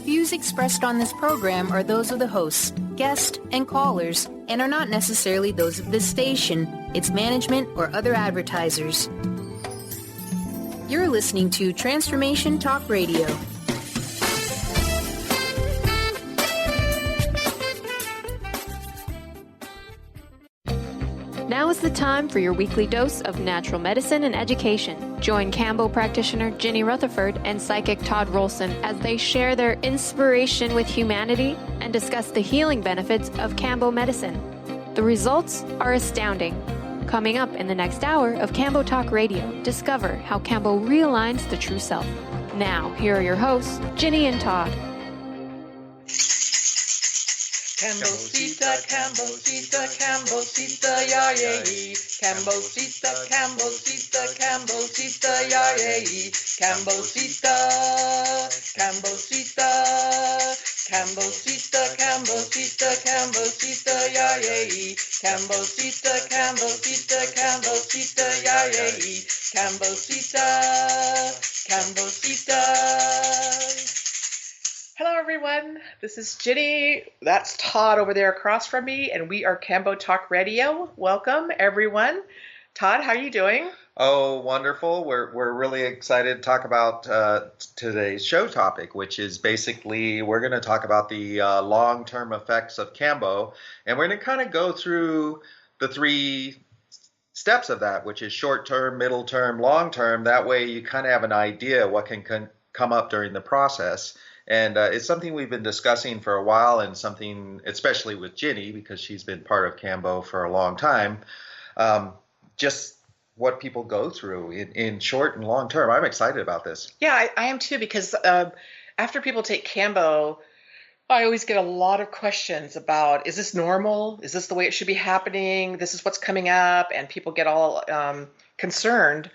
views expressed on this program are those of the hosts, guests, and callers, and are not necessarily those of this station, its management, or other advertisers. You're listening to Transformation Talk Radio. Now is the time for your weekly dose of natural medicine and education. Join Kambo practitioner Ginny Rutherford and psychic Todd Rolson as they share their inspiration with humanity and discuss the healing benefits of Kambo medicine. The results are astounding. Coming up in the next hour of Kambo Talk Radio, discover how Kambo realigns the true self. Now, here are your hosts, Ginny and Todd. Kambo-sita, Kambo-sita, Kambo-sita, yay! Kambo-sita, Kambo-sita, Kambo-sita, yay! Kambo-sita, Kambo-sita, Kambo-sita, Kambo-sita, Kambo-sita, yay! Kambo-sita, Kambo-sita, Kambo-sita, yay! Kambo-sita, Kambo-sita. Hello, everyone. This is Ginny. That's Todd over there across from me, and we are Kambo Talk Radio. Welcome, everyone. Todd, how are you doing? Oh, wonderful. We're really excited to talk about today's show topic, which is basically we're going to talk about the long-term effects of Kambo, and we're going to kind of go through the three steps of that, which is short-term, middle-term, long-term. That way you kind of have an idea what can come up during the process. And it's something we've been discussing for a while, and something, especially with Ginny, because she's been part of Kambo for a long time, just what people go through in short and long term. I'm excited about this. Yeah, I am too, because after people take Kambo, I always get a lot of questions about, is this normal? Is this the way it should be happening? This is what's coming up, and people get all concerned.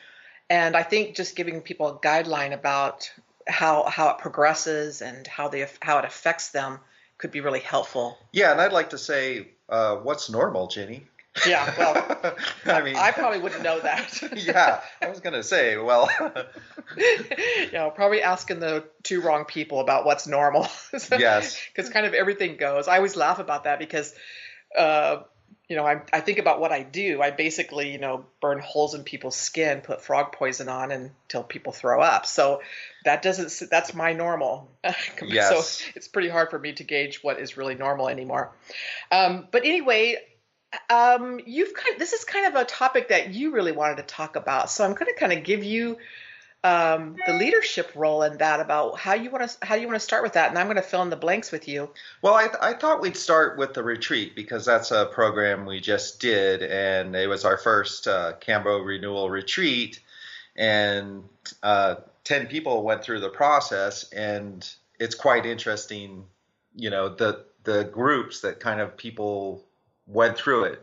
And I think just giving people a guideline about how it progresses and how it affects them could be really helpful. Yeah, and I'd like to say, what's normal, Ginny? Yeah, well, I mean, I probably wouldn't know that. Yeah, I was going to say, well. Probably asking the two wrong people about what's normal. Yes. Because kind of everything goes. I always laugh about that because, I think about what I do. I basically, burn holes in people's skin, put frog poison on until people throw up. So that's my normal. Yes. So it's pretty hard for me to gauge what is really normal anymore. But anyway, this is kind of a topic that you really wanted to talk about. So I'm going to kind of give you the leadership role in that, about how you want to start with that, and I'm going to fill in the blanks with you. Well, I thought we'd start with the retreat, because that's a program we just did, and it was our first Kambo renewal retreat, and 10 people went through the process, and it's quite interesting, the groups that kind of people went through it.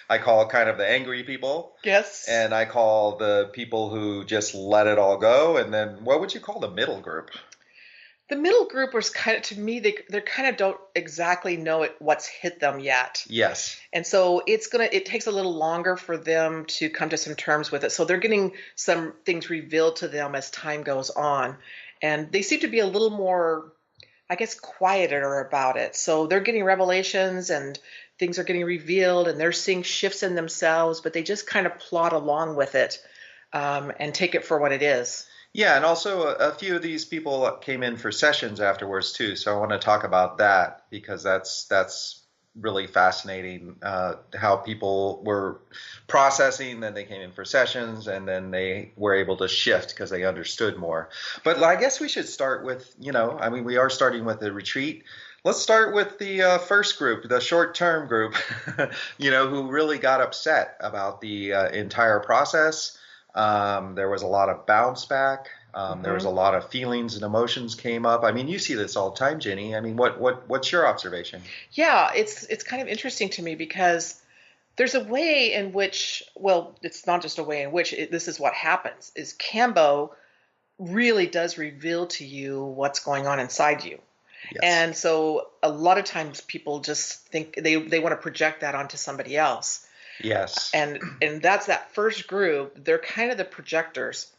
I call kind of the angry people. Yes. And I call the people who just let it all go. And then what would you call the middle group? The middle group was kind of, to me, they kind of don't exactly know what's hit them yet. Yes. And so it takes a little longer for them to come to some terms with it. So they're getting some things revealed to them as time goes on. And they seem to be a little more, I guess, quieter about it. So they're getting revelations and things are getting revealed, and they're seeing shifts in themselves, but they just kind of plod along with it and take it for what it is. Yeah, and also a few of these people came in for sessions afterwards too, so I want to talk about that, because that's really fascinating, how people were processing, then they came in for sessions, and then they were able to shift because they understood more. But I guess we should start with, we are starting with the retreat. Let's start with the first group, the short-term group, who really got upset about the entire process. There was a lot of bounce back. There was a lot of feelings and emotions came up. I mean, you see this all the time, Ginny. I mean, what's your observation? Yeah, it's kind of interesting to me, because there's a way in which, well, it's not just a way in which, this is what happens, is Kambo really does reveal to you what's going on inside you. Yes. And so a lot of times people just think they want to project that onto somebody else. Yes. And that's that first group. They're kind of the projectors.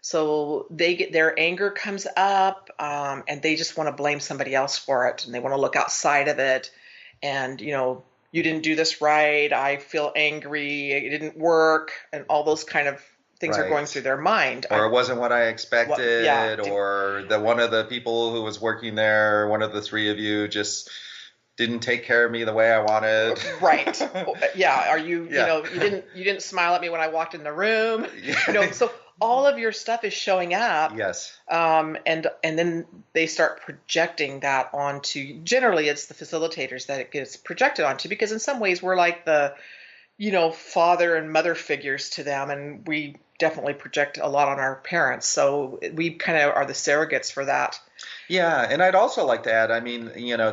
So their anger comes up, and they just want to blame somebody else for it, and they want to look outside of it. And, you didn't do this right. I feel angry. It didn't work, and all those kind of things are going through their mind. Or it wasn't what I expected, or one of the people who was working there, one of the three of you just didn't take care of me the way I wanted. Right. Yeah. You didn't smile at me when I walked in the room. So all of your stuff is showing up. Yes. And then they start projecting that onto, generally it's the facilitators that it gets projected onto, because in some ways we're like the, father and mother figures to them. And we definitely project a lot on our parents. So we kind of are the surrogates for that. Yeah, and I'd also like to add,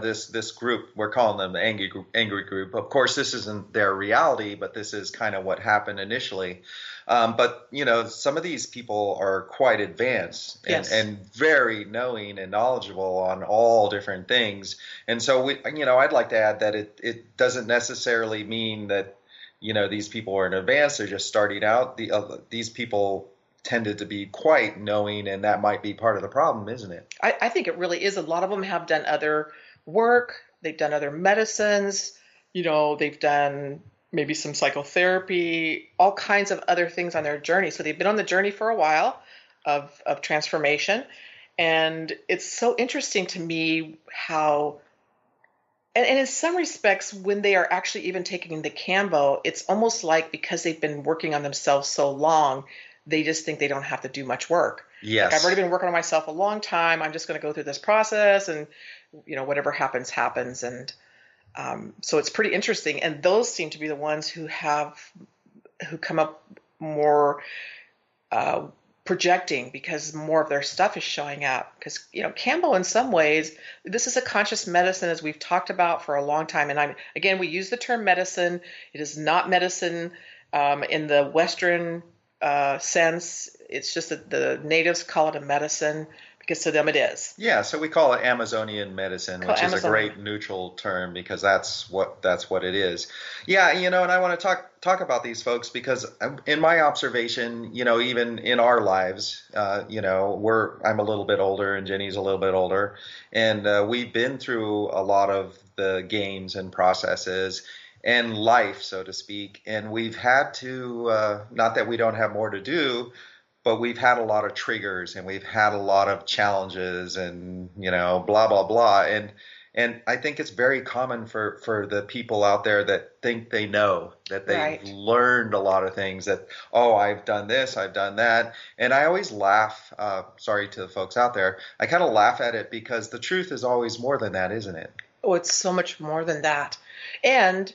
this group, we're calling them the angry group. Of course, this isn't their reality, but this is kind of what happened initially. But some of these people are quite advanced and very knowing and knowledgeable on all different things. And so I'd like to add that it doesn't necessarily mean that these people are in advance. They're just starting out. These people tended to be quite knowing, and that might be part of the problem, isn't it? I think it really is. A lot of them have done other work. They've done other medicines. They've done maybe some psychotherapy, all kinds of other things on their journey. So they've been on the journey for a while of transformation. And it's so interesting to me how, and in some respects, when they are actually even taking the kambo, it's almost like because they've been working on themselves so long, they just think they don't have to do much work. Yes. Like, I've already been working on myself a long time. I'm just going to go through this process, and whatever happens, happens. And so it's pretty interesting. And those seem to be the ones who come up more projecting, because more of their stuff is showing up. Because kambo, in some ways, this is a conscious medicine, as we've talked about for a long time. And we use the term medicine. It is not medicine in the Western sense. It's just that the natives call it a medicine because to them it is. Yeah, so we call it Amazonian medicine, which is a great neutral term, because that's what it is. Yeah, and I want to talk about these folks because in my observation, even in our lives, I'm a little bit older and Ginny's a little bit older, and we've been through a lot of the games and processes and life, so to speak. And we've had to, not that we don't have more to do, but we've had a lot of triggers and we've had a lot of challenges and, blah, blah, blah. And I think it's very common for the people out there that think they know, that they've learned a lot of things, that, I've done this, I've done that. And I always laugh, sorry to the folks out there, I kind of laugh at it because the truth is always more than that, isn't it? Oh, it's so much more than that. And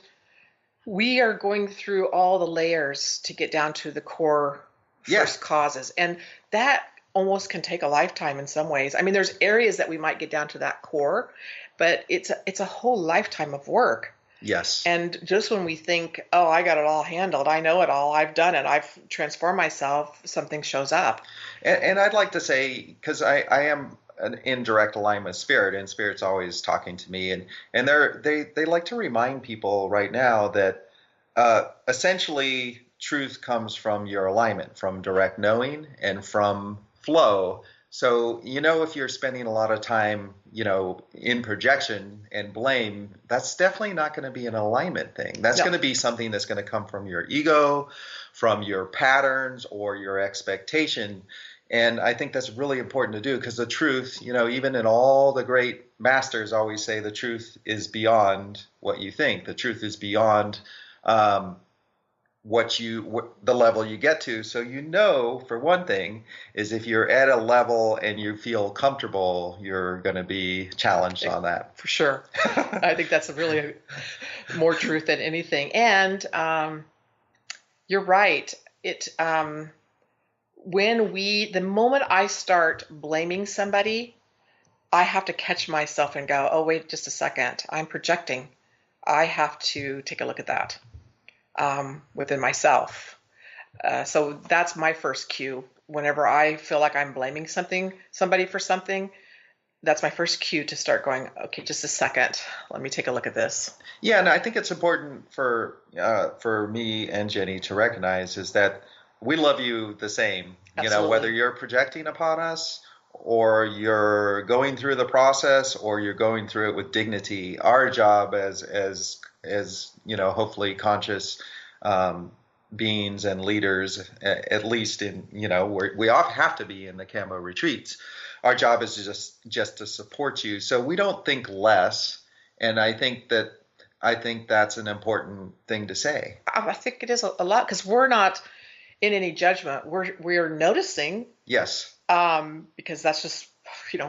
we are going through all the layers to get down to the core first causes. And that almost can take a lifetime in some ways. I mean, there's areas that we might get down to that core, but it's a whole lifetime of work. Yes. And just when we think, I got it all handled, I know it all, I've done it, I've transformed myself, something shows up. And I'd like to say, because I am in direct alignment with Spirit, and Spirit's always talking to me, and they like to remind people right now that essentially truth comes from your alignment, from direct knowing and from flow. So, if you're spending a lot of time, in projection and blame, that's definitely not going to be an alignment thing. That's going to be something that's going to come from your ego, from your patterns or your expectation. And I think that's really important to do, because the truth, even in all the great masters always say the truth is beyond what you think. The truth is beyond the level you get to. So, for one thing, is if you're at a level and you feel comfortable, you're going to be challenged on that. For sure. I think that's really more truth than anything. And you're right. The moment I start blaming somebody, I have to catch myself and go, wait just a second, I'm projecting. I have to take a look at that within myself. So that's my first cue. Whenever I feel like I'm blaming somebody for something, that's my first cue to start going, okay, just a second, let me take a look at this. Yeah, and I think it's important for me and Ginny to recognize is that we love you the same. Absolutely. Whether you're projecting upon us or you're going through the process or you're going through it with dignity, our job as hopefully conscious beings and leaders, at least in, we all have to be in the Kambo retreats. Our job is just to support you. So we don't think less. And I think that's an important thing to say. I think it is a lot, because we're not in any judgment. We're noticing. Yes. Because that's just,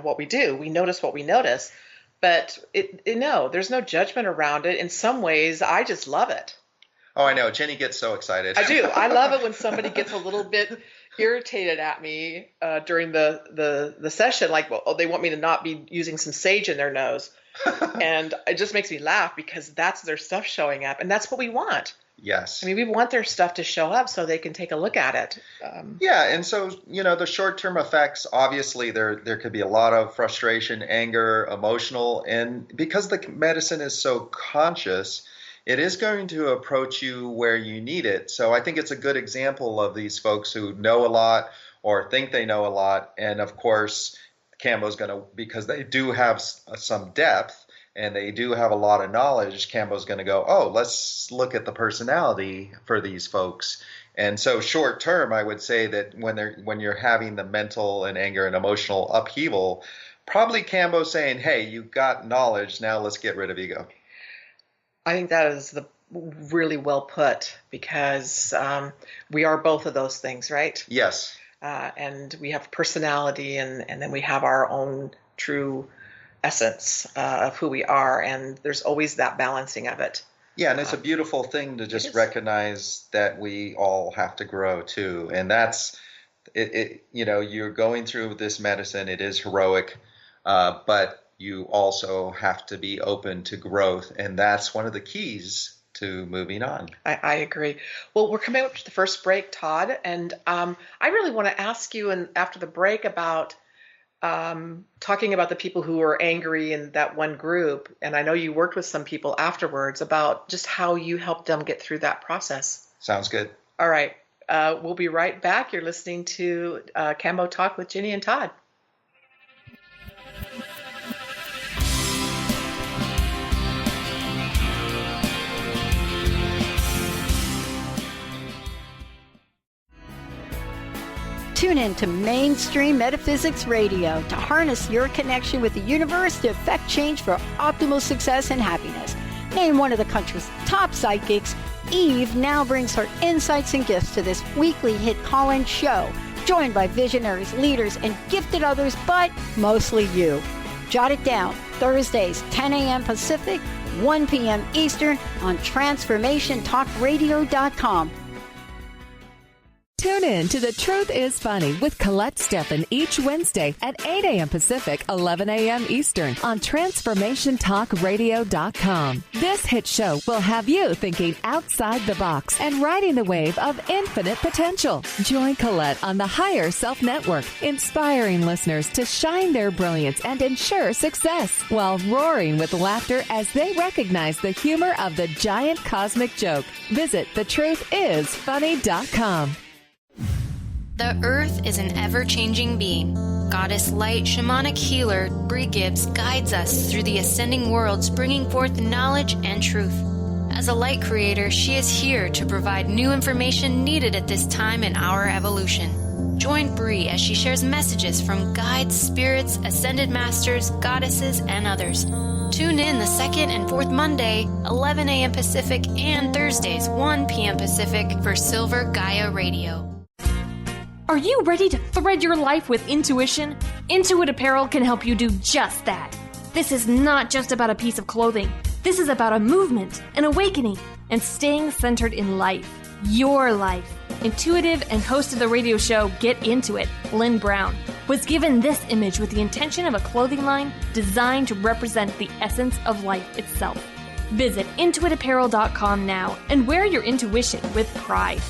what we do. We notice what we notice. But there's no judgment around it. In some ways, I just love it. Oh, I know. Jenny gets so excited. I do. I love it when somebody gets a little bit irritated at me during the session, like, they want me to not be using some sage in their nose. And it just makes me laugh, because that's their stuff showing up, and that's what we want. Yes. I mean, we want their stuff to show up so they can take a look at it. And so, the short-term effects, obviously there could be a lot of frustration, anger, emotional, and because the medicine is so conscious, it is going to approach you where you need it. So I think it's a good example of these folks who know a lot or think they know a lot. And of course, Kambo's going to, because they do have some depth and they do have a lot of knowledge, Kambo's going to go, oh, let's look at the personality for these folks. And so short term, I would say that when you're having the mental and anger and emotional upheaval, probably Kambo's saying, hey, you've got knowledge, now let's get rid of ego. I think that is really well put, because we are both of those things, right? Yes. And we have personality, and then we have our own true essence of who we are, and there's always that balancing of it. Yeah, and it's a beautiful thing to just recognize that we all have to grow too, and that's it. You're going through this medicine; it is heroic, but you also have to be open to growth, and that's one of the keys to moving on. I agree. Well, we're coming up to the first break, Todd, and I really want to ask you after the break about talking about the people who were angry in that one group, and I know you worked with some people afterwards, about just how you helped them get through that process. Sounds good. All right. We'll be right back. You're listening to Kambo Talk with Ginny and Todd. Tune in to Mainstream Metaphysics Radio to harness your connection with the universe to effect change for optimal success and happiness. Named one of the country's top psychics, Eve now brings her insights and gifts to this weekly hit call-in show, joined by visionaries, leaders, and gifted others, but mostly you. Jot it down. Thursdays, 10 a.m. Pacific, 1 p.m. Eastern on TransformationTalkRadio.com. Tune in to The Truth is Funny with Colette Steffen each Wednesday at 8 a.m. Pacific, 11 a.m. Eastern on TransformationTalkRadio.com. This hit show will have you thinking outside the box and riding the wave of infinite potential. Join Colette on the Higher Self Network, inspiring listeners to shine their brilliance and ensure success while roaring with laughter as they recognize the humor of the giant cosmic joke. Visit thetruthisfunny.com. The Earth is an ever-changing being. Goddess Light Shamanic Healer Bree Gibbs guides us through the ascending worlds, bringing forth knowledge and truth. As a light creator, she is here to provide new information needed at this time in our evolution. Join Bree as she shares messages from guides, spirits, ascended masters, goddesses, and others. Tune in the second and fourth Monday, 11 a.m. Pacific, and Thursdays, 1 p.m. Pacific for Silver Gaia Radio. Are you ready to thread your life with intuition? Intuit Apparel can help you do just that. This is not just about a piece of clothing. This is about a movement, an awakening, and staying centered in life. Your life. Intuitive and host of the radio show Get Into It, Lynn Brown, was given this image with the intention of a clothing line designed to represent the essence of life itself. Visit intuitapparel.com now and wear your intuition with pride.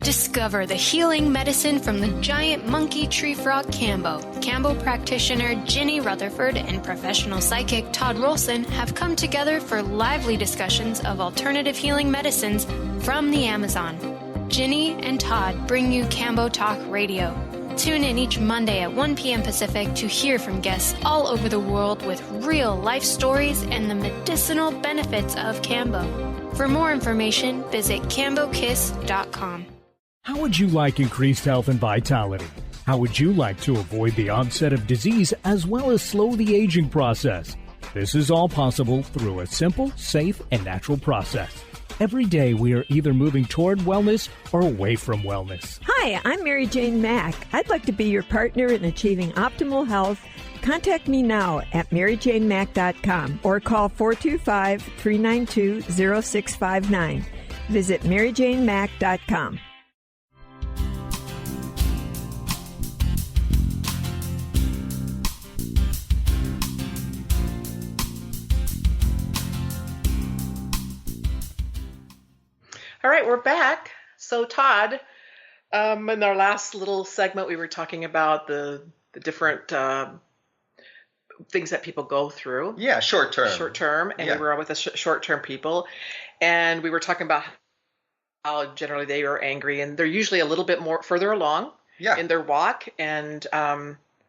Discover the healing medicine from the giant monkey tree frog Kambo. Kambo practitioner Ginny Rutherford and professional psychic Todd Rolson have come together for lively discussions of alternative healing medicines from the Amazon. Ginny and Todd bring you Kambo Talk Radio. Tune in each Monday at 1 p.m. Pacific to hear from guests all over the world with real life stories and the medicinal benefits of Kambo. For more information, visit kambokiss.com. How would you like increased health and vitality? How would you like to avoid the onset of disease as well as slow the aging process? This is all possible through a simple, safe, and natural process. Every day we are either moving toward wellness or away from wellness. Hi, I'm Mary Jane Mack. I'd like to be your partner in achieving optimal health. Contact me now at maryjanemack.com or call 425-392-0659. Visit maryjanemack.com. All right, we're back. So Todd, in our last little segment, we were talking about the different things that people go through. Yeah, short term. And we were with the short-term people. And we were talking about how generally they are angry, and they're usually a little bit more further along in their walk. And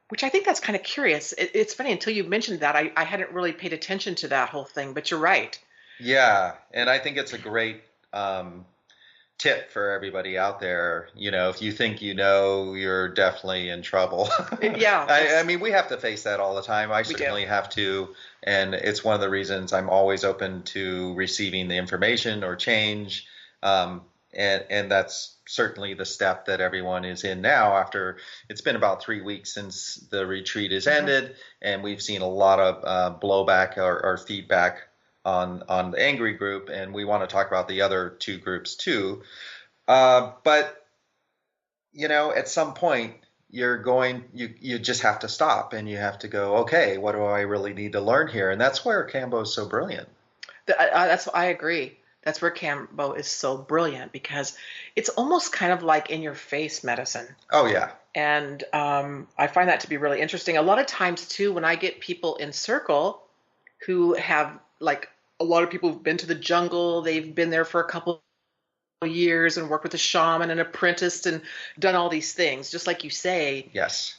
which I think that's kind of curious. It's funny, until you mentioned that, I hadn't really paid attention to that whole thing, but you're right. Yeah, and I think it's a great tip for everybody out there. You know, if you think you know, you're definitely in trouble. Yeah. I mean, we have to face that all the time. I certainly have to. And it's one of the reasons I'm always open to receiving the information or change. And that's certainly the step that everyone is in now after it's been about 3 weeks since the retreat has ended. And we've seen a lot of blowback or feedback on the angry group, and we want to talk about the other two groups too. But you know, at some point you just have to stop and you have to go, okay, what do I really need to learn here? And that's where Kambo is so brilliant. I agree. That's where Kambo is so brilliant, because it's almost kind of like in your face medicine. Oh yeah. And I find that to be really interesting. A lot of times too, when I get people in circle who have, like, a lot of people who've been to the jungle, they've been there for a couple of years and worked with a shaman and apprenticed and done all these things, just like you say. Yes.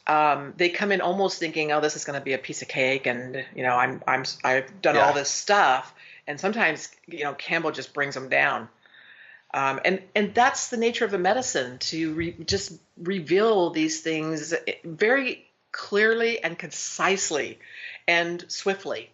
They come in almost thinking, oh, this is going to be a piece of cake, and you know, I've done all this stuff, and sometimes, you know, Kambo just brings them down. And that's the nature of the medicine, to just reveal these things very clearly and concisely and swiftly.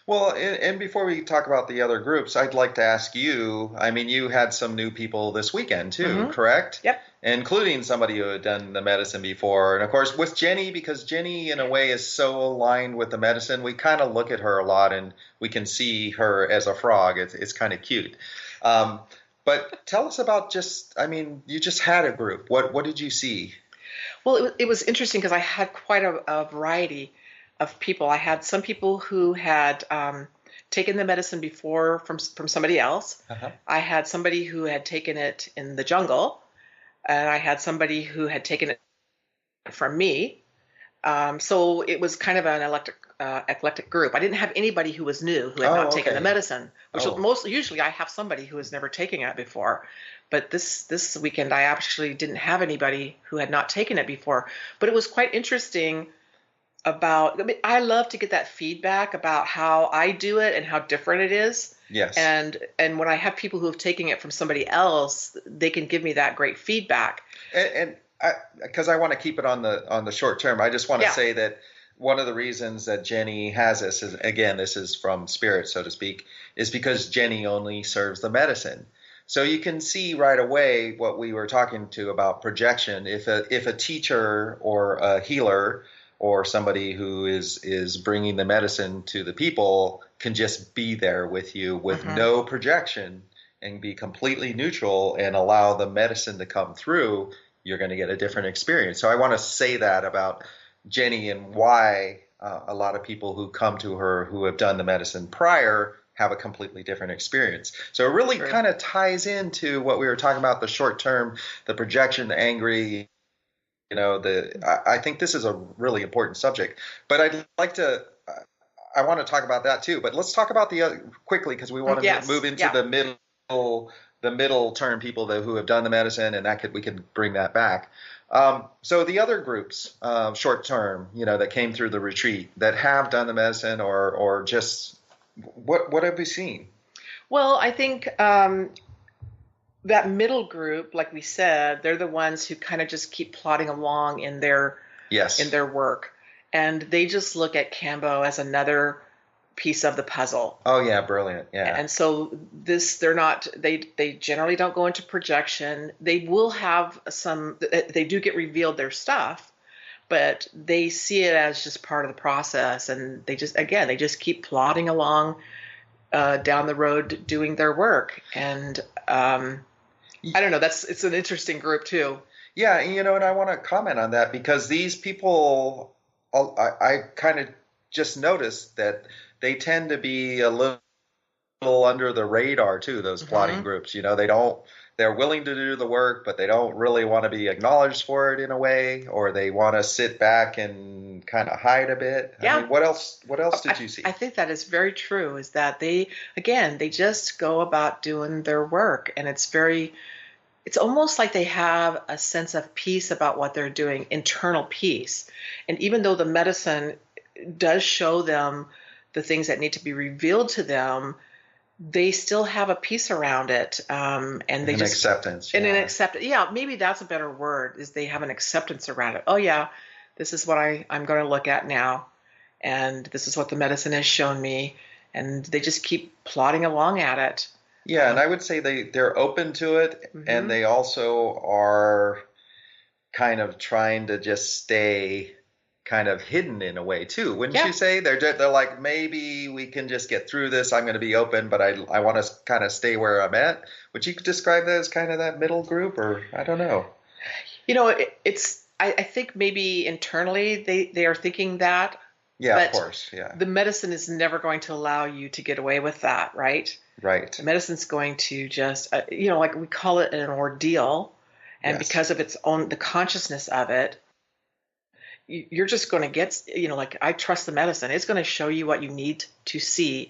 Well, and before we talk about the other groups, I'd like to ask you, I mean, you had some new people this weekend too, correct? Yep. Including somebody who had done the medicine before. And of course, with Jenny, because Jenny in a way is so aligned with the medicine, we kind of look at her a lot and we can see her as a frog. It's kind of cute. But tell us about you just had a group. What did you see? Well, it was interesting because I had quite a variety of people. I had some people who had taken the medicine before from somebody else. I had somebody who had taken it in the jungle, and I had somebody who had taken it from me. So it was kind of an eclectic group. I didn't have anybody who was new, who had not taken the medicine, which usually I have somebody who has never taken it before. But this weekend I actually didn't have anybody who had not taken it before. But it was quite interesting. I love to get that feedback about how I do it and how different it is. Yes. And when I have people who have taken it from somebody else, they can give me that great feedback. And because I want to keep it on the short term, I just want to say that one of the reasons that Jenny has this is, again, this is from spirit, so to speak, is because Jenny only serves the medicine. So you can see right away what we were talking to about projection. If a teacher or a healer or somebody who is bringing the medicine to the people can just be there with you with no projection and be completely neutral and allow the medicine to come through, you're going to get a different experience. So I want to say that about Jenny and why a lot of people who come to her who have done the medicine prior have a completely different experience. So it really kind of ties into what we were talking about, the short term, the projection, the angry. You know, I think this is a really important subject, but I want to talk about that too. But let's talk about the other quickly, because we want to move into the middle the middle term people who have done the medicine, and we could bring that back. So the other groups, short term, that came through the retreat that have done the medicine or just what have we seen? Well, I think that middle group, like we said, they're the ones who kind of just keep plodding along in their work, and they just look at Kambo as another piece of the puzzle. Oh yeah, brilliant. Yeah. And so they generally don't go into projection. They will have they do get revealed their stuff, but they see it as just part of the process, and they just keep plodding along down the road doing their work. And I don't know, it's an interesting group too. Yeah, and I want to comment on that because these people, I kind of just noticed that they tend to be a little under the radar too, those plotting groups. They're willing to do the work, but they don't really want to be acknowledged for it in a way, or they want to sit back and kind of hide a bit. Yeah. I mean, what else did you see? I think that is very true, is that they just go about doing their work, and it's almost like they have a sense of peace about what they're doing, internal peace. And even though the medicine does show them the things that need to be revealed to them, they still have a peace around it. And they an acceptance. And an acceptance. Yeah, maybe that's a better word, is they have an acceptance around it. Oh yeah, this is what I'm going to look at now. And this is what the medicine has shown me. And they just keep plodding along at it. Yeah, and I would say they're open to it, and they also are kind of trying to just stay kind of hidden in a way too, wouldn't you say? They're like, maybe we can just get through this. I'm going to be open, but I want to kind of stay where I'm at. Would you describe that as kind of that middle group, or I don't know? I think maybe internally they are thinking that. Yeah, but of course. Yeah. The medicine is never going to allow you to get away with that, right? Right. The medicine's going to just, like we call it an ordeal, and because of the consciousness of it, you're just going to get, like, I trust the medicine. It's going to show you what you need to see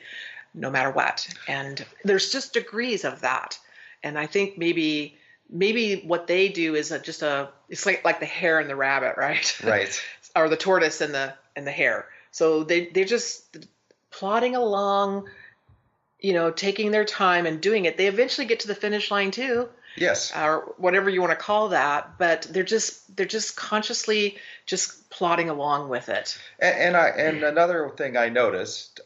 no matter what. And there's just degrees of that. And I think maybe what they do is it's like the hare and the rabbit, right? Right. Or the tortoise and the hare. So they're just plodding along, taking their time and doing it. They eventually get to the finish line too. Yes. Or whatever you want to call that, but they're just consciously just plodding along with it. And another thing I noticed,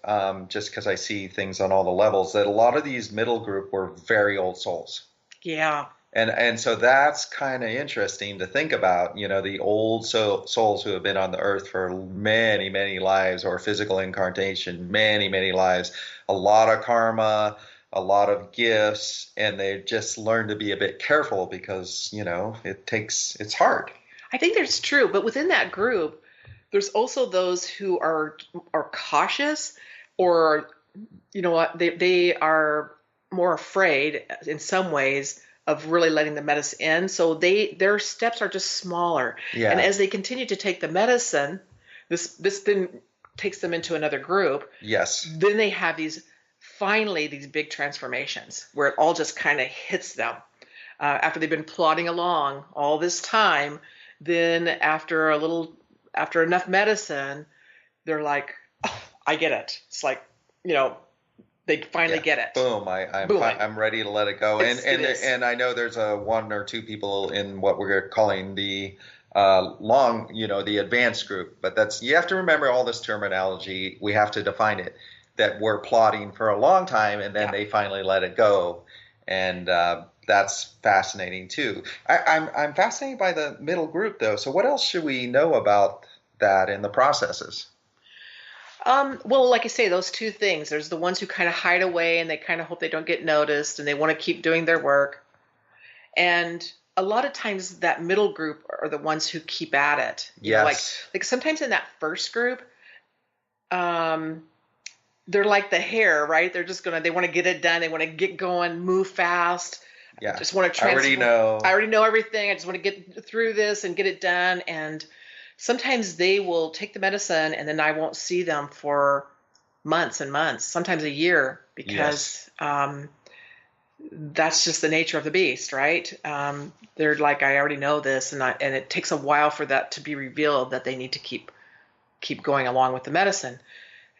just because I see things on all the levels, that a lot of these middle group were very old souls. Yeah. And so that's kind of interesting to think about, the old souls who have been on the earth for many, many lives, or physical incarnation, many, many lives, a lot of karma, a lot of gifts, and they just learn to be a bit careful because, it's hard. I think that's true. But within that group, there's also those who are cautious, or, they are more afraid in some ways of really letting the medicine in. So their steps are just smaller. Yeah. And as they continue to take the medicine, this then takes them into another group. Yes. Then they have these big transformations where it all just kind of hits them after they've been plodding along all this time. Then after enough medicine, they're like, oh, I get it. It's like, they finally get it. Boom! I'm ready to let it go. And I know there's one or two people in what we're calling the the advanced group. But you have to remember all this terminology. We have to define it. That we're plotting for a long time, and then they finally let it go, and that's fascinating too. I'm fascinated by the middle group though. So what else should we know about that in the processes? Well, like I say, those two things. There's the ones who kind of hide away and they kind of hope they don't get noticed and they want to keep doing their work. And a lot of times that middle group are the ones who keep at it. Yes. Like sometimes in that first group, they're like the hare, right? They want to get it done. They want to get going, move fast. Yeah. Just want to transform. I already know everything. I just want to get through this and get it done. And sometimes they will take the medicine and then I won't see them for months and months, sometimes a year, because that's just the nature of the beast, right? They're like, I already know this, and it takes a while for that to be revealed that they need to keep going along with the medicine.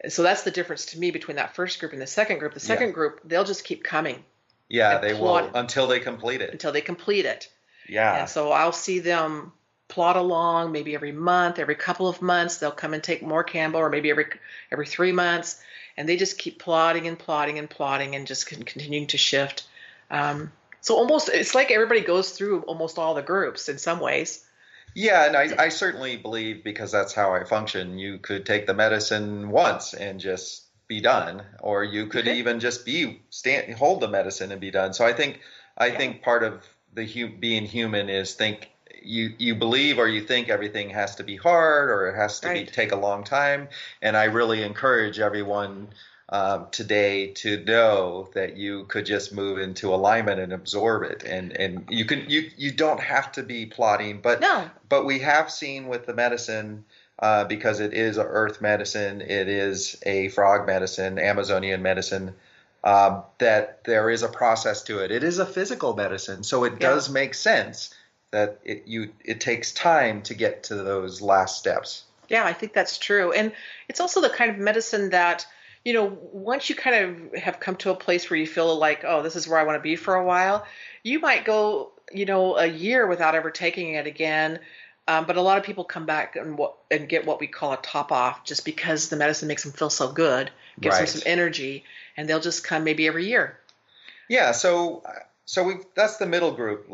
So that's the difference to me between that first group and the second group. The second group, they'll just keep coming. Yeah, they will until they complete it. Until they complete it. Yeah. And so I'll see them plod along, maybe every month, every couple of months, they'll come and take more kambo, or maybe every 3 months, and they just keep plodding and plodding and plodding and just continuing to shift. So almost, it's like everybody goes through almost all the groups in some ways. Yeah, and I certainly believe, because that's how I function, you could take the medicine once and just be done, or you could even just hold the medicine and be done. So I think part of the being human is you believe or you think everything has to be hard, or it has to take a long time. And I really encourage everyone today to know that you could just move into alignment and absorb it, and you don't have to be plotting, but we have seen with the medicine, because it is a earth medicine, it is a frog medicine, Amazonian medicine, that there is a process to it. It is a physical medicine, so it does make sense that it takes time to get to those last steps. Yeah, I think that's true. And it's also the kind of medicine that, once you kind of have come to a place where you feel like, oh, this is where I want to be for a while, you might go, a year without ever taking it again. But a lot of people come back and get what we call a top off, just because the medicine makes them feel so good, gives them some energy, and they'll just come maybe every year. Yeah. So that's the middle group.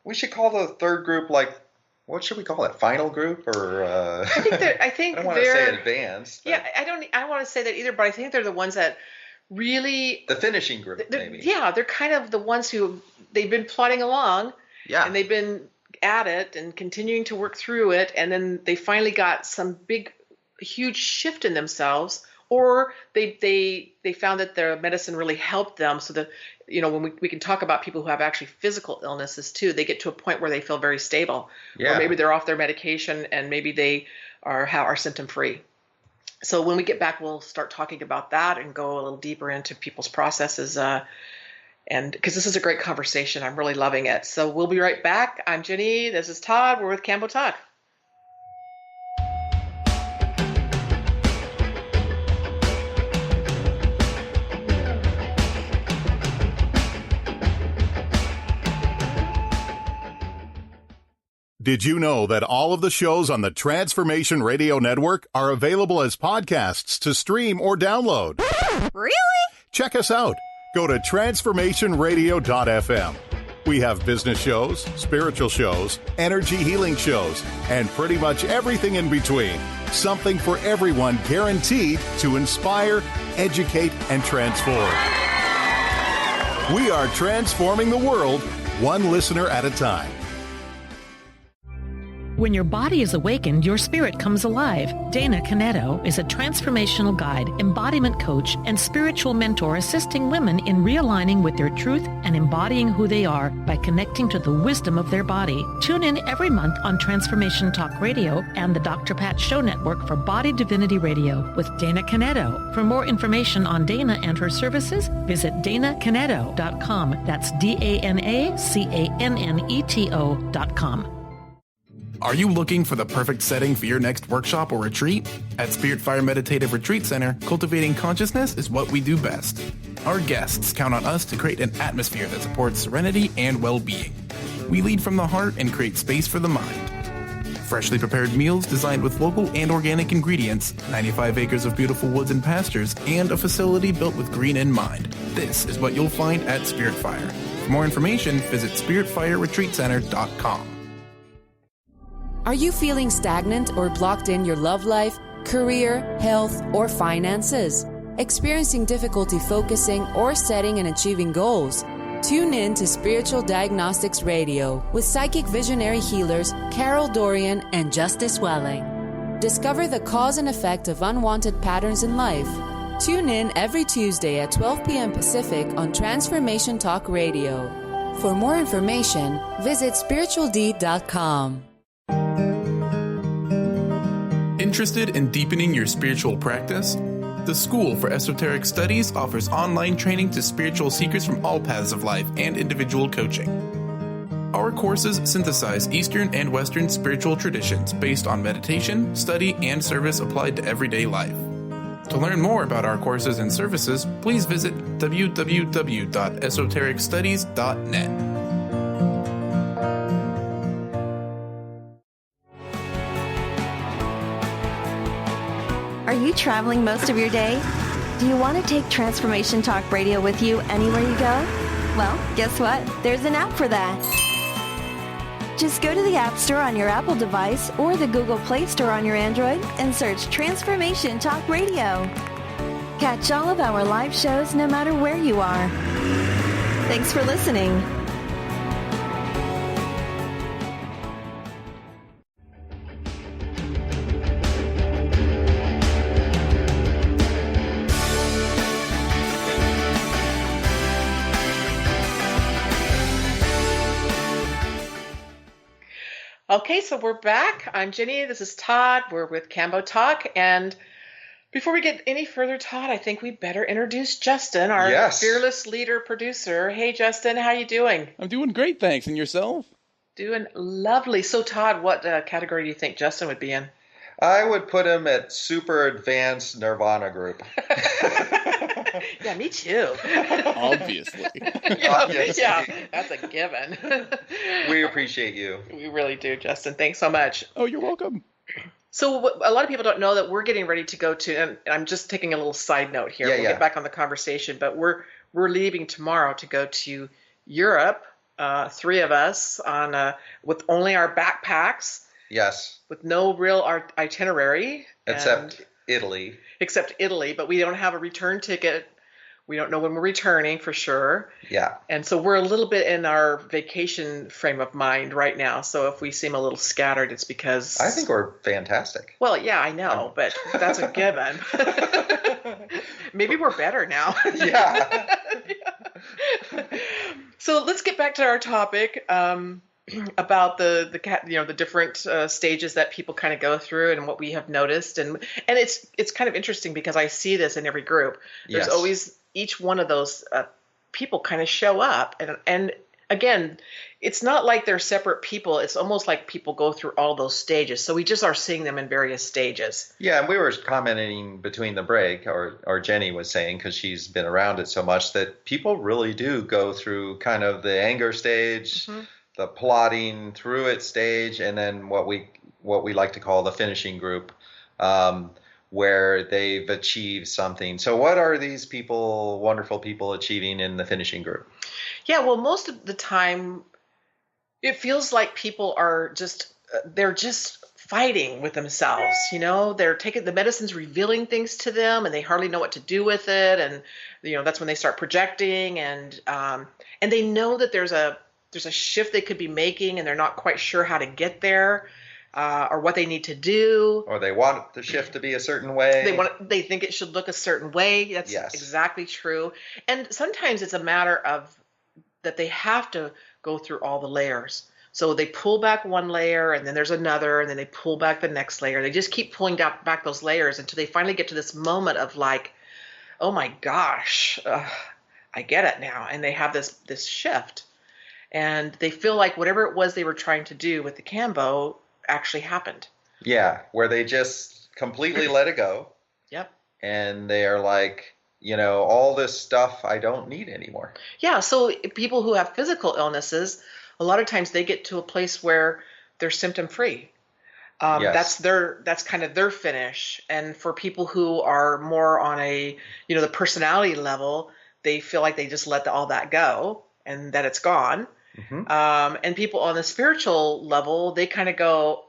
We should call the third group, like, what should we call it? Final group, or I think I don't want to say advanced. Yeah, I don't want to say that either, but I think they're the ones that really, the finishing group, maybe. Yeah, they're kind of the ones who they've been plodding along. Yeah. And they've been at it and continuing to work through it, and then they finally got some huge shift in themselves, or they found that their medicine really helped them, so that when we can talk about people who have actually physical illnesses too, they get to a point where they feel very stable, or maybe they're off their medication and maybe they are symptom free. So when we get back, we'll start talking about that and go a little deeper into people's processes, and because this is a great conversation. I'm really loving it. So we'll be right back. I'm Ginny. This is Todd. We're with Kambo-Talk. Did you know that all of the shows on the Transformation Radio Network are available as podcasts to stream or download? Really? Check us out. Go to transformationradio.fm. We have business shows, spiritual shows, energy healing shows, and pretty much everything in between. Something for everyone, guaranteed to inspire, educate, and transform. We are transforming the world, one listener at a time. When your body is awakened, your spirit comes alive. Dana Canetto is a transformational guide, embodiment coach, and spiritual mentor assisting women in realigning with their truth and embodying who they are by connecting to the wisdom of their body. Tune in every month on Transformation Talk Radio and the Dr. Pat Show Network for Body Divinity Radio with Dana Canetto. For more information on Dana and her services, visit danacanetto.com. That's DANACANNETO.com. Are you looking for the perfect setting for your next workshop or retreat? At Spirit Fire Meditative Retreat Center, cultivating consciousness is what we do best. Our guests count on us to create an atmosphere that supports serenity and well-being. We lead from the heart and create space for the mind. Freshly prepared meals designed with local and organic ingredients, 95 acres of beautiful woods and pastures, and a facility built with green in mind. This is what you'll find at Spirit Fire. For more information, visit spiritfireretreatcenter.com. Are you feeling stagnant or blocked in your love life, career, health, or finances? Experiencing difficulty focusing or setting and achieving goals? Tune in to Spiritual Diagnostics Radio with psychic visionary healers Carol Dorian and Justice Welling. Discover the cause and effect of unwanted patterns in life. Tune in every Tuesday at 12 p.m. Pacific on Transformation Talk Radio. For more information, visit spiritualdeed.com. Interested in deepening your spiritual practice? The School for Esoteric Studies offers online training to spiritual seekers from all paths of life and individual coaching. Our courses synthesize Eastern and Western spiritual traditions based on meditation, study, and service applied to everyday life. To learn more about our courses and services, please visit www.esotericstudies.net. Are you traveling most of your day? Do you want to take Transformation Talk Radio with you anywhere you go? Well, guess what? There's an app for that. Just go to the App Store on your Apple device or the Google Play Store on your Android and search Transformation Talk Radio. Catch all of our live shows no matter where you are. Thanks for listening. Okay, so we're back. I'm Ginny. This is Todd. We're with Kambo-Talk. And before we get any further, Todd, I think we better introduce Justin, our fearless leader producer. Hey, Justin, how you doing? I'm doing great, thanks. And yourself? Doing lovely. So, Todd, what category do you think Justin would be in? I would put him at super advanced Nirvana group. Yeah, me too. Obviously. Yeah, that's a given. We appreciate you. We really do, Justin. Thanks so much. Oh, you're welcome. So a lot of people don't know that we're getting ready to go to, and I'm just taking a little side note here. We'll get back on the conversation, but we're leaving tomorrow to go to Europe, 3 of us, on with only our backpacks. Yes. With no real itinerary. Except Italy. Except Italy, but we don't have a return ticket. We don't know when we're returning for sure. Yeah. And so we're a little bit in our vacation frame of mind right now. So if we seem a little scattered, it's because... I think we're fantastic. Well, yeah, I know, but that's a given. Maybe we're better now. Yeah. So let's get back to our topic. About the different stages that people kind of go through and what we have noticed, and it's kind of interesting because I see this in every group. There's always each one of those people kind of show up, and again, it's not like they're separate people. It's almost like people go through all those stages. So we just are seeing them in various stages. Yeah, and we were commenting between the break, or Jenny was saying, because she's been around it so much, that people really do go through kind of the anger stage. Mm-hmm. The plotting through it stage, and then what we like to call the finishing group, where they've achieved something. So what are these people, wonderful people, achieving in the finishing group? Yeah, well, most of the time, it feels like people are they're just fighting with themselves. You know, they're taking the medicine's revealing things to them, and they hardly know what to do with it, and that's when they start projecting, and they know that there's a shift they could be making, and they're not quite sure how to get there, or what they need to do. Or they want the shift to be a certain way. They think it should look a certain way. That's exactly true. And sometimes it's a matter of that they have to go through all the layers. So they pull back one layer, and then there's another, and then they pull back the next layer. They just keep pulling back those layers until they finally get to this moment of like, oh my gosh, I get it now. And they have this shift. And they feel like whatever it was they were trying to do with the Kambo actually happened. Yeah, where they just completely let it go. Yep. And they are like, all this stuff I don't need anymore. Yeah, so people who have physical illnesses, a lot of times they get to a place where they're symptom free. That's kind of their finish. And for people who are more on the personality level, they feel like they just let all that go and that it's gone. Mm-hmm. And people on the spiritual level, they kind of go,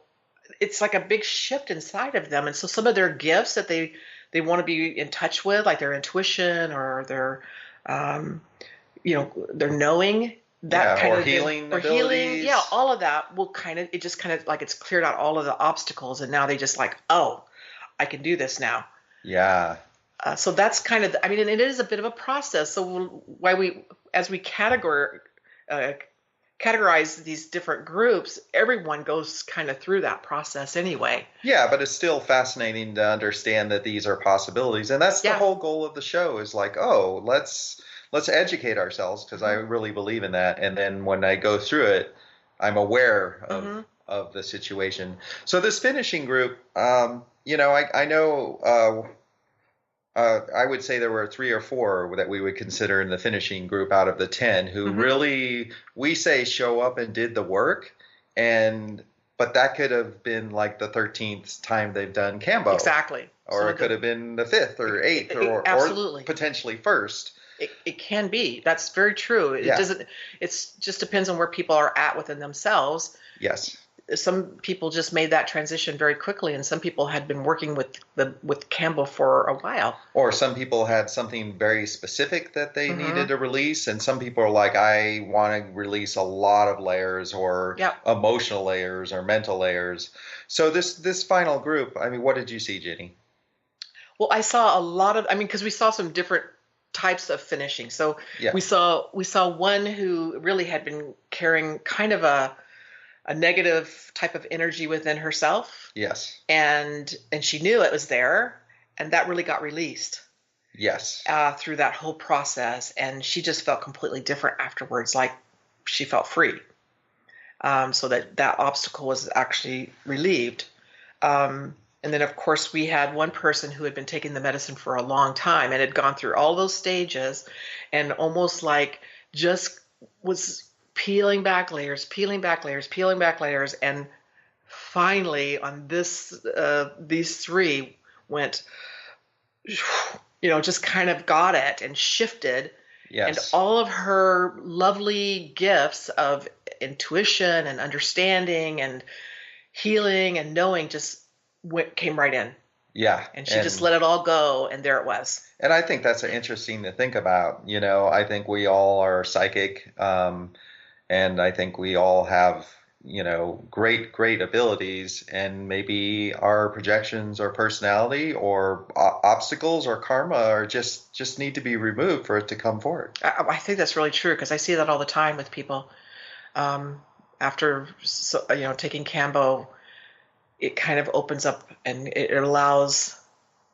it's like a big shift inside of them. And so some of their gifts that they want to be in touch with, like their intuition or their, their knowing, that kind of healing thing, or healing. Yeah. All of that will it just kind of like it's cleared out all of the obstacles. And now they just like, oh, I can do this now. Yeah. So that's kind of, and it is a bit of a process. So as we categorize these different groups, everyone goes kind of through that process anyway. Yeah, but it's still fascinating to understand that these are possibilities. And that's the whole goal of the show is like, oh, let's educate ourselves, because I really believe in that. And then when I go through it, I'm aware of the situation. So this finishing group, I know I would say there were 3 or 4 that we would consider in the finishing group out of the 10 who really, we say, show up and did the work. But that could have been like the 13th time they've done Kambo. Exactly. Or so it could have been the 5th or 8th or potentially first. It can be. That's very true. It doesn't. It's just depends on where people are at within themselves. Yes. Some people just made that transition very quickly, and some people had been working with Kambo for a while. Or some people had something very specific that they needed to release, and some people are like, I want to release a lot of layers, or emotional layers, or mental layers. So this final group, I mean, what did you see, Ginny? Well, I saw a lot of. I mean, because we saw some different types of finishing. So we saw one who really had been carrying kind of a negative type of energy within herself. Yes. And she knew it was there, and that really got released. Yes. Through that whole process, and she just felt completely different afterwards, like she felt free. So that obstacle was actually relieved. And then, of course, we had one person who had been taking the medicine for a long time and had gone through all those stages and almost like just was peeling back layers. And finally on these 3 went, just kind of got it and shifted. Yes. And all of her lovely gifts of intuition and understanding and healing and knowing just came right in. Yeah. And she just let it all go, and there it was. And I think that's interesting to think about. I think we all are psychic, and I think we all have, great abilities, and maybe our projections or personality or obstacles or karma are just need to be removed for it to come forward. I think that's really true, because I see that all the time with people. After, taking Kambo, it kind of opens up and it allows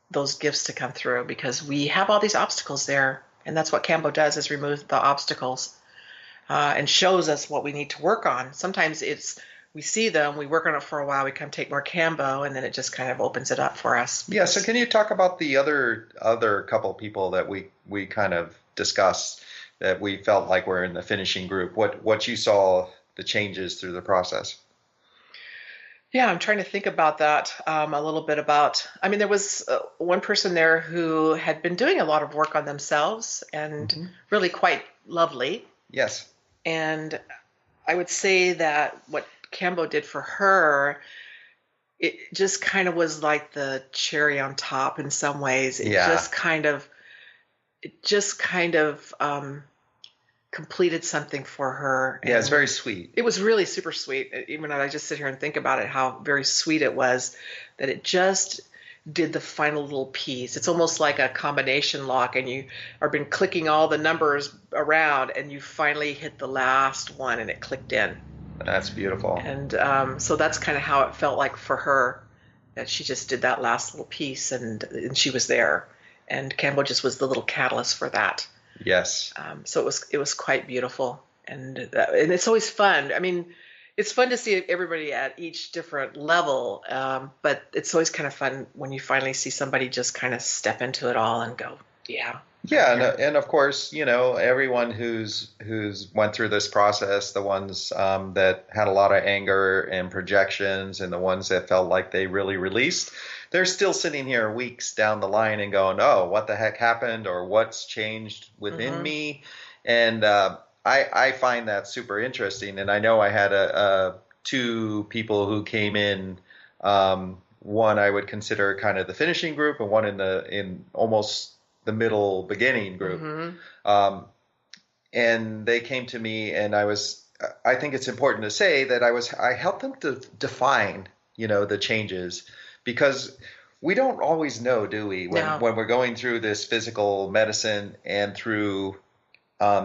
those gifts to come through, because we have all these obstacles there. And that's what Kambo does, is remove the obstacles and shows us what we need to work on. Sometimes we see them, we work on it for a while, we come take more Kambo, and then it just kind of opens it up for us. Yeah. So can you talk about the other couple people that we kind of discussed that we felt like were in the finishing group? What you saw, the changes through the process? Yeah, I'm trying to think about that a little bit there was one person there who had been doing a lot of work on themselves and really quite lovely. Yes. And I would say that what Kambo did for her, it just kind of was like the cherry on top in some ways. It just kind of completed something for her. Yeah, it's very sweet. It was really super sweet. Even though I just sit here and think about it, how very sweet it was, that it just did the final little piece. It's almost like a combination lock, and you have been clicking all the numbers around, and you finally hit the last one, and it clicked in. That's beautiful. And so that's kind of how it felt like for her, that she just did that last little piece, and she was there. And Kambo just was the little catalyst for that. Yes. So it was quite beautiful, and it's always fun. I mean, it's fun to see everybody at each different level, but it's always kind of fun when you finally see somebody just kind of step into it all and go, yeah. Yeah, and of course, everyone who's went through this process, the ones that had a lot of anger and projections, and the ones that felt like they really released, they're still sitting here weeks down the line and going, oh, what the heck happened, or what's changed within me? And I find that super interesting. And I know I had 2 people who came in, one I would consider kind of the finishing group, and one in almost the middle beginning group. And they came to me, and I think it's important to say that I helped them to define, the changes, because we don't always know, do we, when we're going through this physical medicine and through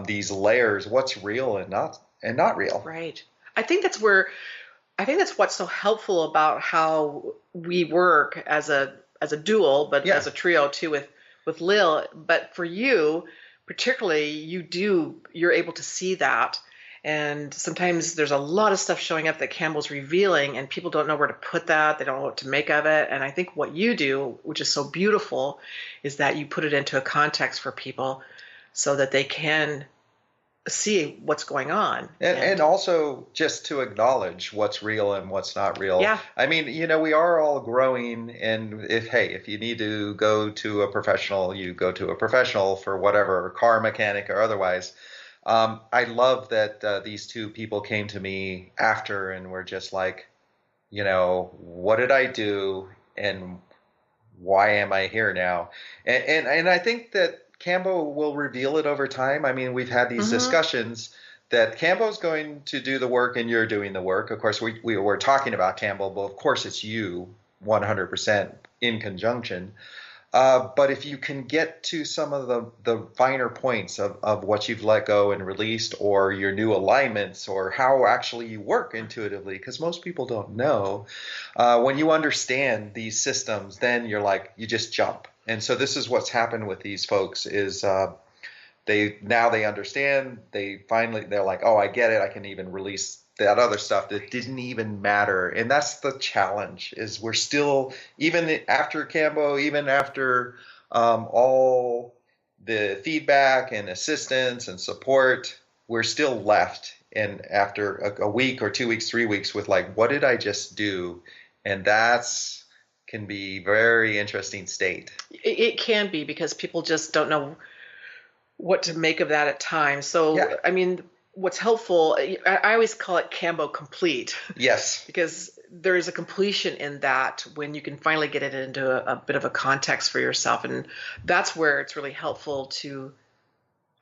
these layers, what's real and not real. Right. I think that's what's so helpful about how we work as a dual, but as a trio too with Lil. But for you, particularly, you're able to see that. And sometimes there's a lot of stuff showing up that Campbell's revealing, and people don't know where to put that. They don't know what to make of it. And I think what you do, which is so beautiful, is that you put it into a context for people so that they can see what's going on. And also just to acknowledge what's real and what's not real. Yeah. I mean, we are all growing, and if you need to go to a professional, you go to a professional for whatever, car mechanic or otherwise. I love that these two people came to me after and were just like, what did I do and why am I here now? And I think that Kambo will reveal it over time. I mean, we've had these discussions that Kambo's going to do the work and you're doing the work. Of course, we were talking about Kambo, but of course it's you 100% in conjunction. But if you can get to some of the finer points of what you've let go and released, or your new alignments, or how actually you work intuitively, because most people don't know, when you understand these systems, then you're like, you just jump. And so this is what's happened with these folks is they understand. They're like, oh, I get it. I can even release that other stuff that didn't even matter. And that's the challenge, is we're still, even after Kambo, even after all the feedback and assistance and support, we're still left. And after a week or 2 weeks, 3 weeks with like, what did I just do? And that's can be very interesting state. It can be, because people just don't know what to make of that at times. So, yeah. I mean, what's helpful, I always call it Kambo complete. Yes. Because there is a completion in that when you can finally get it into a bit of a context for yourself. And that's where it's really helpful to,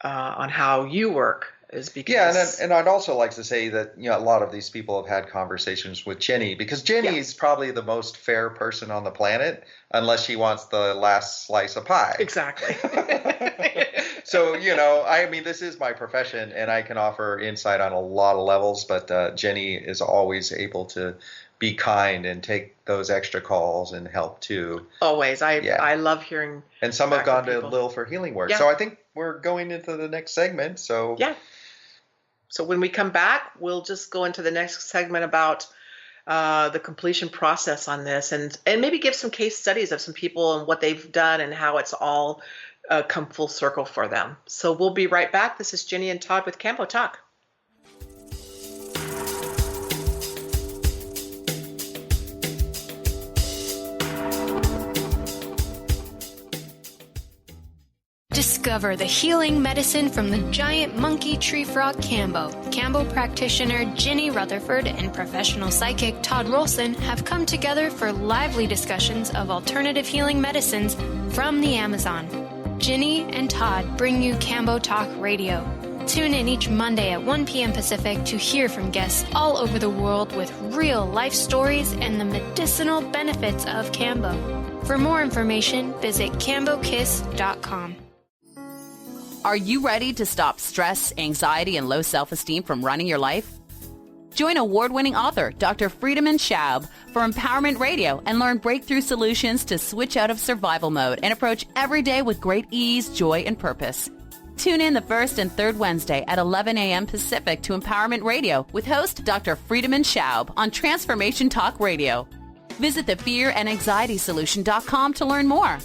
on how you work. Is because... Yeah, and I'd also like to say that a lot of these people have had conversations with Ginny, because Ginny is probably the most fair person on the planet, unless she wants the last slice of pie. Exactly. So, I mean, this is my profession, and I can offer insight on a lot of levels, but Ginny is always able to be kind and take those extra calls and help too. Always. I love hearing. And some have gone to Lil for healing work. Yeah. So I think we're going into the next segment. So yeah. So when we come back, we'll just go into the next segment about the completion process on this, and maybe give some case studies of some people and what they've done and how it's all come full circle for them. So we'll be right back. This is Ginny and Todd with Kambo Talk. Discover the healing medicine from the giant monkey tree frog Kambo. Kambo practitioner Ginny Rutherford and professional psychic Todd Rolson have come together for lively discussions of alternative healing medicines from the Amazon. Ginny and Todd bring you Kambo Talk Radio. Tune in each Monday at 1 p.m. Pacific to hear from guests all over the world with real life stories and the medicinal benefits of Kambo. For more information, visit kambokiss.com. Are you ready to stop stress, anxiety, and low self-esteem from running your life? Join award-winning author Dr. Friedemann Schaub for Empowerment Radio and learn breakthrough solutions to switch out of survival mode and approach every day with great ease, joy, and purpose. Tune in the first and third Wednesday at 11 a.m. Pacific to Empowerment Radio with host Dr. Friedemann Schaub on Transformation Talk Radio. Visit thefearandanxietysolution.com to learn more.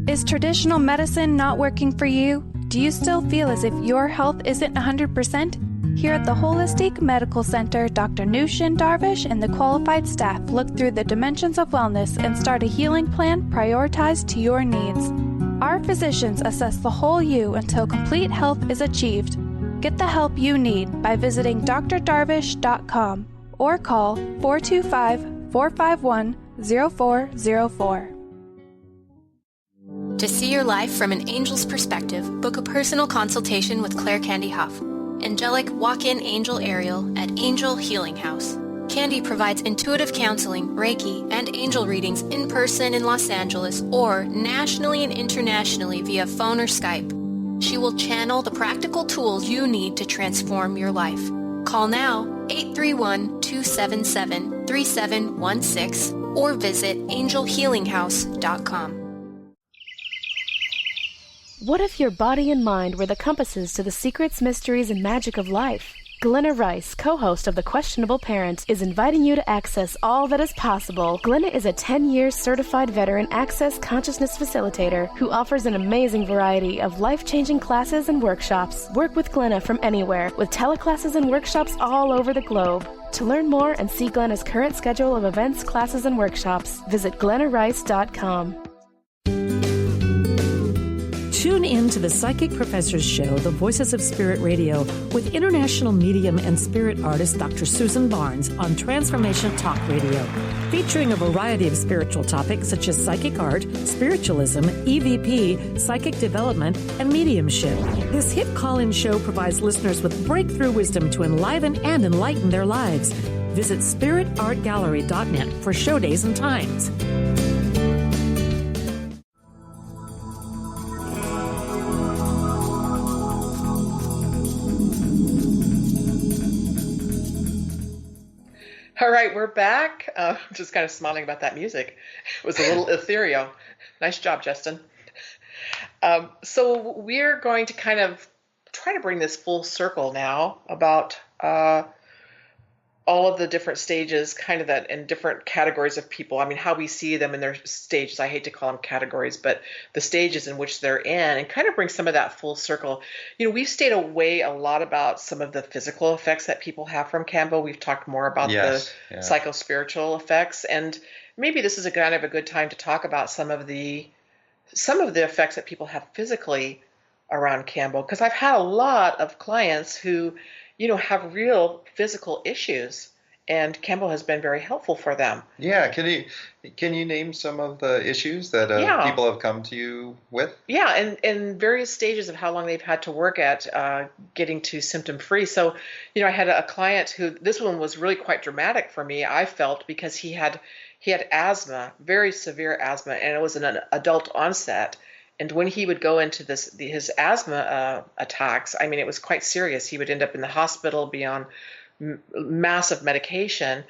Is traditional medicine not working for you? Do you still feel as if your health isn't 100%? Here at the Holistic Medical Center, Dr. Nushin Darvish and the qualified staff look through the dimensions of wellness and start a healing plan prioritized to your needs. Our physicians assess the whole you until complete health is achieved. Get the help you need by visiting drdarvish.com or call 425-451-0404. To see your life from an angel's perspective, book a personal consultation with Claire Candy Huff, angelic walk-in angel Ariel at Angel Healing House. Candy provides intuitive counseling, Reiki, and angel readings in person in Los Angeles or nationally and internationally via phone or Skype. She will channel the practical tools you need to transform your life. Call now 831-277-3716 or visit angelhealinghouse.com. What if your body and mind were the compasses to the secrets, mysteries, and magic of life? Glenna Rice, co-host of The Questionable Parent, is inviting you to access all that is possible. Glenna is a 10-year certified veteran access consciousness facilitator who offers an amazing variety of life-changing classes and workshops. Work with Glenna from anywhere, with teleclasses and workshops all over the globe. To learn more and see Glenna's current schedule of events, classes, and workshops, visit glennarice.com. Tune in to the Psychic Professors Show, The Voices of Spirit Radio, with international medium and spirit artist Dr. Susan Barnes on Transformation Talk Radio, featuring a variety of spiritual topics such as psychic art, spiritualism, EVP, psychic development, and mediumship. This hit call-in show provides listeners with breakthrough wisdom to enliven and enlighten their lives. Visit spiritartgallery.net for show days and times. All right, we're back. Just kind of smiling about that music. It was a little ethereal. Nice job, Justin. So we're going to kind of try to bring this full circle now about all of the different stages, kind of that, and different categories of people. I mean, how we see them in their stages. I hate to call them categories, but the stages in which they're in, and kind of bring some of that full circle. You know, we've stayed away a lot about some of the physical effects that people have from kambo. We've talked more about the psycho-spiritual effects, and maybe this is a kind of a good time to talk about some of the effects that people have physically around kambo, because I've had a lot of clients who, you know, have real physical issues, and kambo has been very helpful for them. Yeah, can you name some of the issues that people have come to you with? Yeah, and various stages of how long they've had to work at getting to symptom free. So, you know, I had a client who, this one was really quite dramatic for me, I felt, because he had asthma, very severe asthma, and it was an adult onset. And when he would go into his asthma attacks, I mean, it was quite serious. He would end up in the hospital, be on massive medication,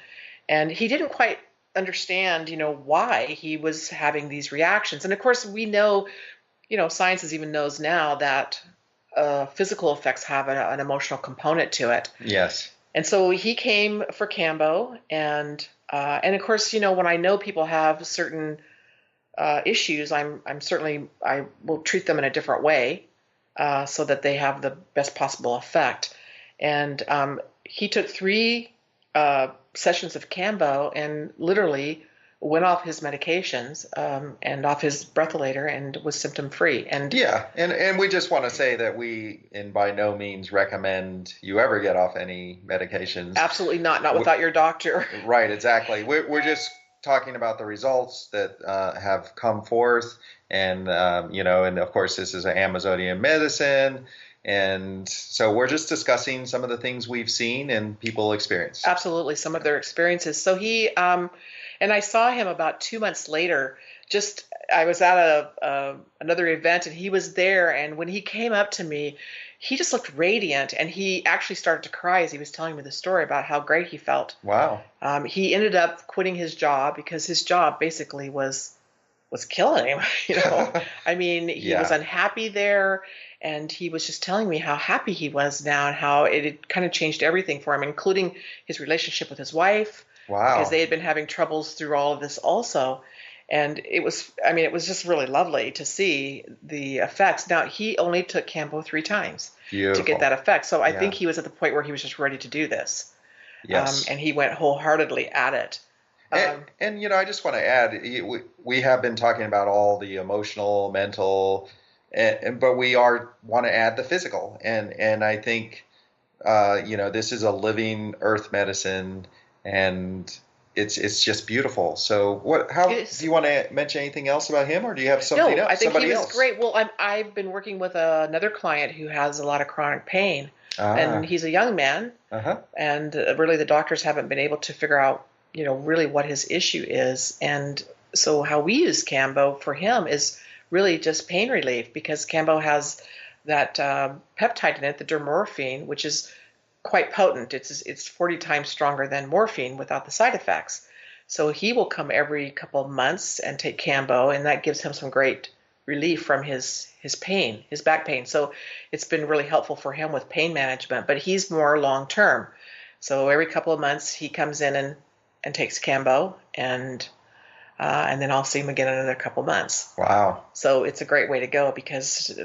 and he didn't quite understand, you know, why he was having these reactions. And of course, we know, you know, science even knows now that physical effects have an emotional component to it. Yes. And so he came for kambo, and of course, you know, when I know people have certain issues, I will treat them in a different way so that they have the best possible effect. And he took 3 sessions of kambo and literally went off his medications and off his breathalyzer and was symptom free. And and we just want to say that we by no means recommend you ever get off any medications. Absolutely not without your doctor. Right, exactly. We're just talking about the results that have come forth, and you know, and of course this is an Amazonian medicine, and so we're just discussing some of the things we've seen and people experience. Absolutely, some of their experiences. So he and I saw him about 2 months later. I was at another event, and he was there, and when he came up to me, he just looked radiant, and he actually started to cry as he was telling me the story about how great he felt. Wow. He ended up quitting his job because his job basically was killing him. You know, I mean, he was unhappy there, and he was just telling me how happy he was now and how it had kind of changed everything for him, including his relationship with his wife. Wow. Because they had been having troubles through all of this also. And it was just really lovely to see the effects. Now, he only took kambo 3 times to get that effect. So I think he was at the point where he was just ready to do this. Yes. And he went wholeheartedly at it. And you know, I just want to add, we have been talking about all the emotional, mental, but we want to add the physical. And I think, you know, this is a living earth medicine, and it's just beautiful. So do you want to mention anything else about him, or do you have something else? No, I think he was great. Well, I've been working with another client who has a lot of chronic pain, and he's a young man, and really the doctors haven't been able to figure out, you know, really what his issue is. And so how we use kambo for him is really just pain relief, because kambo has peptide in it, the dermorphine, which is quite potent. It's 40 times stronger than morphine without the side effects. So he will come every couple of months and take Kambo, and that gives him some great relief from his pain, his back pain. So it's been really helpful for him with pain management, but he's more long term. So every couple of months he comes in and takes Kambo, and then I'll see him again in another couple of months. Wow. So it's a great way to go because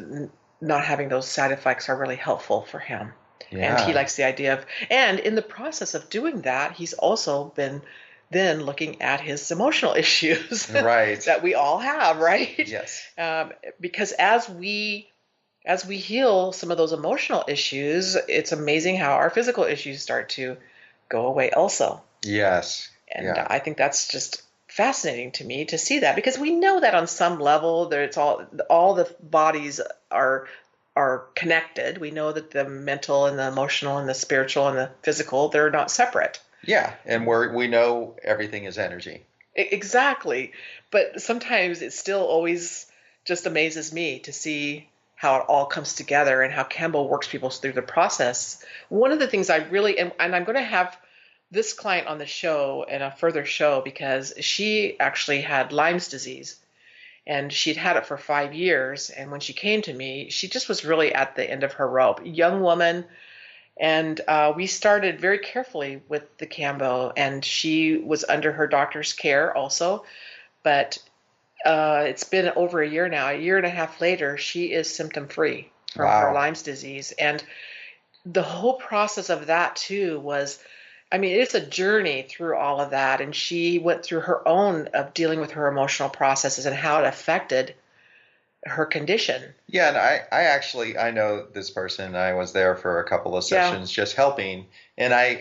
not having those side effects are really helpful for him. Yeah. And he likes the idea of, and in the process of doing that, he's also been then looking at his emotional issues right. that we all have, right? Yes. Because as we heal some of those emotional issues, it's amazing how our physical issues start to go away also. Yes. And I think that's just fascinating to me to see that, because we know that on some level that it's all the bodies are connected. We know that the mental and the emotional and the spiritual and the physical, they're not separate. Yeah, and we know everything is energy. Exactly. But sometimes it still always just amazes me to see how it all comes together and how Kambo works people through the process. One of the things I really, and I'm going to have this client on the show and a further show because she actually had Lyme's disease. And she'd had it for 5 years. And when she came to me, she just was really at the end of her rope. Young woman. And we started very carefully with the Kambo. And she was under her doctor's care also. But it's been over a year now. A year and a half later, she is symptom-free from her Lyme's disease. And the whole process of that, too, was... I mean, it's a journey through all of that, and she went through her own of dealing with her emotional processes and how it affected her condition. Yeah, and I know this person. I was there for a couple of sessions just helping, and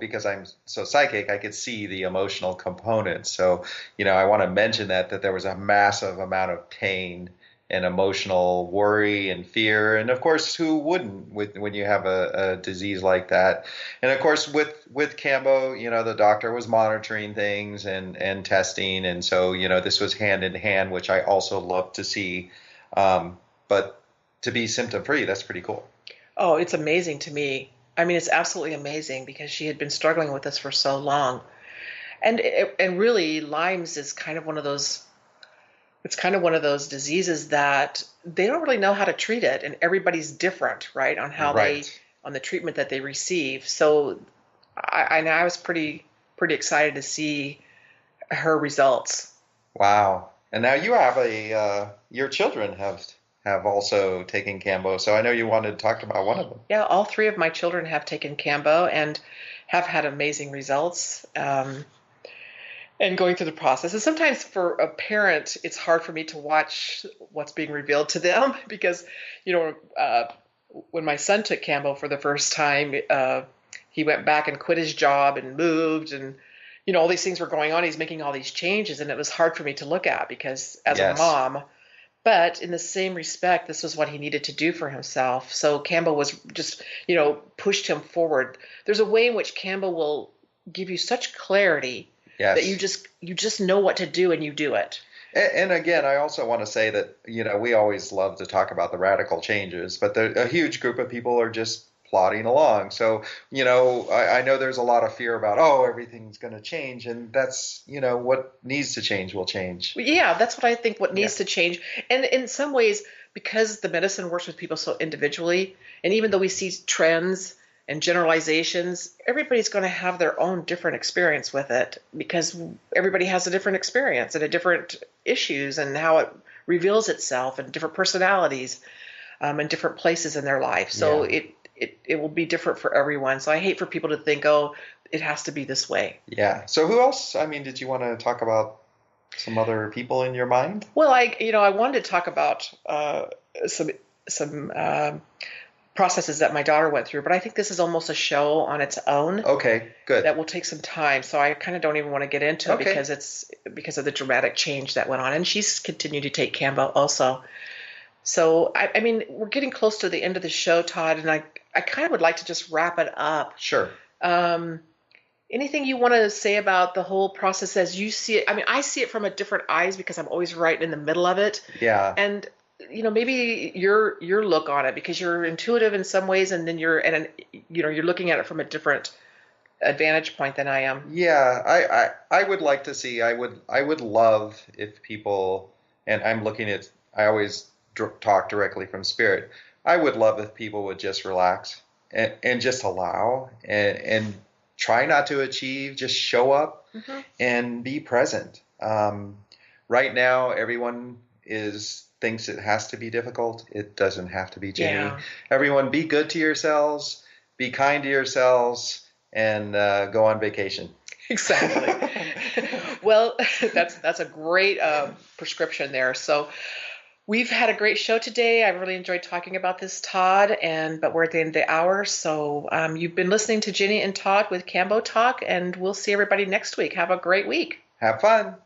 because I'm so psychic, I could see the emotional component. So, I want to mention that there was a massive amount of pain and emotional worry and fear. And of course, who wouldn't when you have a disease like that? And of course, with Kambo, the doctor was monitoring things and testing. And so, this was hand in hand, which I also love to see. But to be symptom free, that's pretty cool. Oh, it's amazing to me. I mean, it's absolutely amazing because she had been struggling with this for so long. And really, Lyme's is kind of one of those, it's kind of one of those diseases that they don't really know how to treat it, and everybody's different, right, on how on the treatment that they receive. So I was pretty excited to see her results. Wow. And now you have your children have also taken Kambo. So I know you wanted to talk about one of them. Yeah, all 3 of my children have taken Kambo and have had amazing results. And going through the process. And sometimes for a parent, it's hard for me to watch what's being revealed to them because, when my son took Kambo for the first time, he went back and quit his job and moved and, all these things were going on. He's making all these changes and it was hard for me to look at because as a mom, but in the same respect, this was what he needed to do for himself. So Kambo was just, pushed him forward. There's a way in which Kambo will give you such clarity that you just know what to do and you do it. And again, I also want to say that, we always love to talk about the radical changes, but a huge group of people are just plodding along. So, I know there's a lot of fear about, everything's going to change. And that's, what needs to change will change. Yeah, that's what I think what needs to change. And in some ways, because the medicine works with people so individually, and even though we see trends and generalizations, everybody's going to have their own different experience with it because everybody has a different experience and a different issues and how it reveals itself and different personalities and different places in their life. So it will be different for everyone. So I hate for people to think, it has to be this way. Yeah. So who else? I mean, did you want to talk about some other people in your mind? Well, I wanted to talk about some processes that my daughter went through, but I think this is almost a show on its own. Okay, good. That will take some time, so I kind of don't even want to get into it because of the dramatic change that went on, and she's continued to take Kambo also. So I mean, we're getting close to the end of the show, Todd, and I kind of would like to just wrap it up. Sure. Anything you want to say about the whole process as you see it? I mean, I see it from a different eyes because I'm always right in the middle of it. Yeah. And maybe your look on it, because you're intuitive in some ways, and then you're looking at it from a different advantage point than I am. Yeah, I would like to see. I would love if people, and I'm looking at. I always talk directly from spirit. I would love if people would just relax and just allow and try not to achieve. Just show up and be present. Right now, everyone thinks it has to be difficult. It doesn't have to be, Ginny. Yeah. Everyone, be good to yourselves, be kind to yourselves, and go on vacation. Exactly. Well, that's a great prescription there. So we've had a great show today. I really enjoyed talking about this, Todd, but we're at the end of the hour. So you've been listening to Ginny and Todd with Kambo Talk, and we'll see everybody next week. Have a great week. Have fun.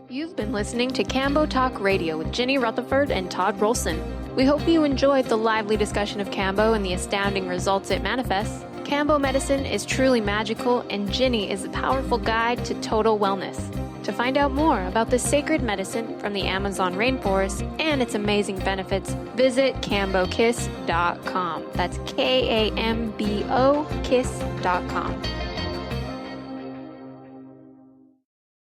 You've been listening to Kambo Talk Radio with Ginny Rutherford and Todd Rolson. We hope you enjoyed the lively discussion of Kambo and the astounding results it manifests. Kambo medicine is truly magical, and Ginny is a powerful guide to total wellness. To find out more about this sacred medicine from the Amazon rainforest and its amazing benefits, visit kambokiss.com. That's KAMBO kiss.com.